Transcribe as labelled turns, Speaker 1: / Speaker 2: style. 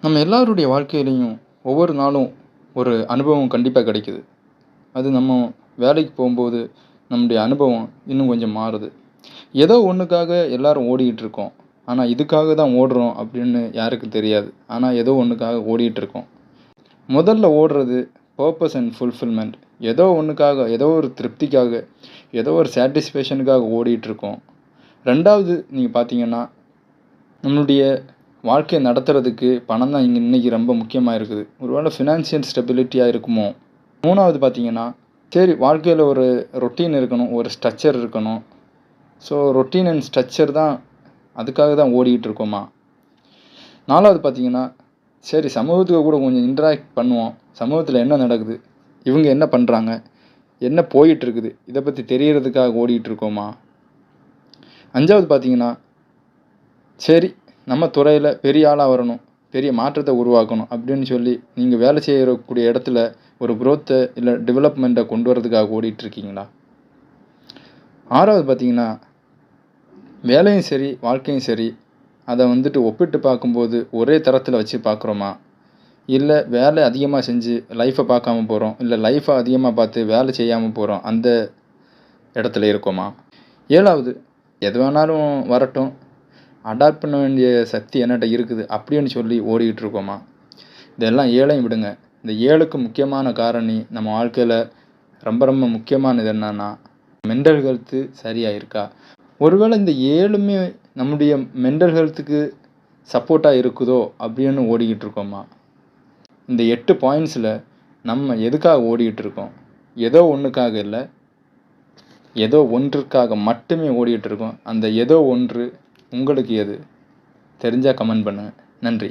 Speaker 1: நம்ம எல்லாருடைய வாழ்க்கையிலையும் ஒவ்வொரு நாளும் ஒரு அனுபவம் கண்டிப்பாக கிடைக்குது. அது நம்ம வேலைக்கு போகும்போது நம்முடைய அனுபவம் இன்னும் கொஞ்சம் மாறுது. ஏதோ ஒன்றுக்காக எல்லாரும் ஓடிக்கிட்டு இருக்கோம். ஆனால் இதுக்காக தான் ஓடுறோம் அப்படின்னு யாருக்கும் தெரியாது. ஆனால் ஏதோ ஒன்றுக்காக ஓடிட்டு இருக்கோம். முதல்ல ஓடுறது பர்பஸ் அண்ட் ஃபுல்ஃபில்மெண்ட். ஏதோ ஒன்றுக்காக, ஏதோ ஒரு திருப்திக்காக, ஏதோ ஒரு சாட்டிஸ்ஃபேக்ஷனுக்காக ஓடிட்டு இருக்கோம். ரெண்டாவது நீங்கள் பார்த்தீங்கன்னா, நம்மளுடைய வாழ்க்கையை நடத்துறதுக்கு பணம் தான் இன்னைக்கு ரொம்ப முக்கியமாக இருக்குது. ஒருவேளை ஃபினான்ஷியல் ஸ்டெபிலிட்டியாக இருக்குமோ. மூணாவது பார்த்தீங்கன்னா, சரி வாழ்க்கையில் ஒரு ரொட்டீன் இருக்கணும், ஒரு ஸ்ட்ரக்சர் இருக்கணும். ஸோ ரொட்டீன் அண்ட் ஸ்ட்ரக்சர் தான், அதுக்காக தான் ஓடிக்கிட்டு இருக்கோமா. நாலாவது பார்த்தீங்கன்னா, சரி சமூகத்துக்கு கூட கொஞ்சம் இன்ட்ராக்ட் பண்ணுவோம். சமூகத்தில் என்ன நடக்குது, இவங்க என்ன பண்ணுறாங்க, என்ன போயிட்டுருக்குது, இதை பற்றி தெரியறதுக்காக ஓடிக்கிட்டு இருக்கோமா. அஞ்சாவது பார்த்தீங்கன்னா, சரி நம்ம துறையில் பெரிய ஆளாக வரணும், பெரிய மாற்றத்தை உருவாக்கணும் அப்படின்னு சொல்லி நீங்கள் வேலை செய்யக்கூடிய இடத்துல ஒரு குரோத்தை இல்லை டெவலப்மெண்ட்டை கொண்டு வரதுக்காக ஓடிட்டுருக்கீங்களா. ஆறாவது பார்த்தீங்கன்னா, வேலையும் சரி வாழ்க்கையும் சரி அதை ஒப்பிட்டு பார்க்கும்போது ஒரே தரத்தில் வச்சு பார்க்குறோமா, இல்லை வேலை அதிகமாக செஞ்சு லைஃப்பை பார்க்காம போகிறோம், இல்லை லைஃப்பை அதிகமாக பார்த்து வேலை செய்யாமல் போகிறோம், அந்த இடத்துல இருக்கோமா. ஏழாவது, எது வேணாலும் வரட்டும், அடாப்ட் பண்ண வேண்டிய சக்தி என்னட்ட இருக்குது அப்படின்னு சொல்லி ஓடிக்கிட்டு இருக்கோமா. இதெல்லாம் ஏழையும் விடுங்க. இந்த ஏழுக்கு முக்கியமான காரணி நம்ம வாழ்க்கையில் ரொம்ப ரொம்ப முக்கியமானது என்னன்னா, மென்டல் ஹெல்த்து சரியாக இருக்கா. ஒருவேளை இந்த ஏழுமே நம்முடைய மென்டல் ஹெல்த்துக்கு சப்போர்ட்டாக இருக்குதோ அப்படின்னு ஓடிக்கிட்டு இருக்கோமா. இந்த 8 பாயிண்ட்ஸில் நம்ம எதுக்காக ஓடிக்கிட்டு இருக்கோம். ஏதோ ஒன்றுக்காக இல்லை, ஏதோ ஒன்றுக்காக மட்டுமே ஓடிக்கிட்டு இருக்கோம். அந்த ஏதோ ஒன்று உங்களுக்கு எது தெரிஞ்சால் கமெண்ட் பண்ணுங்கள். நன்றி.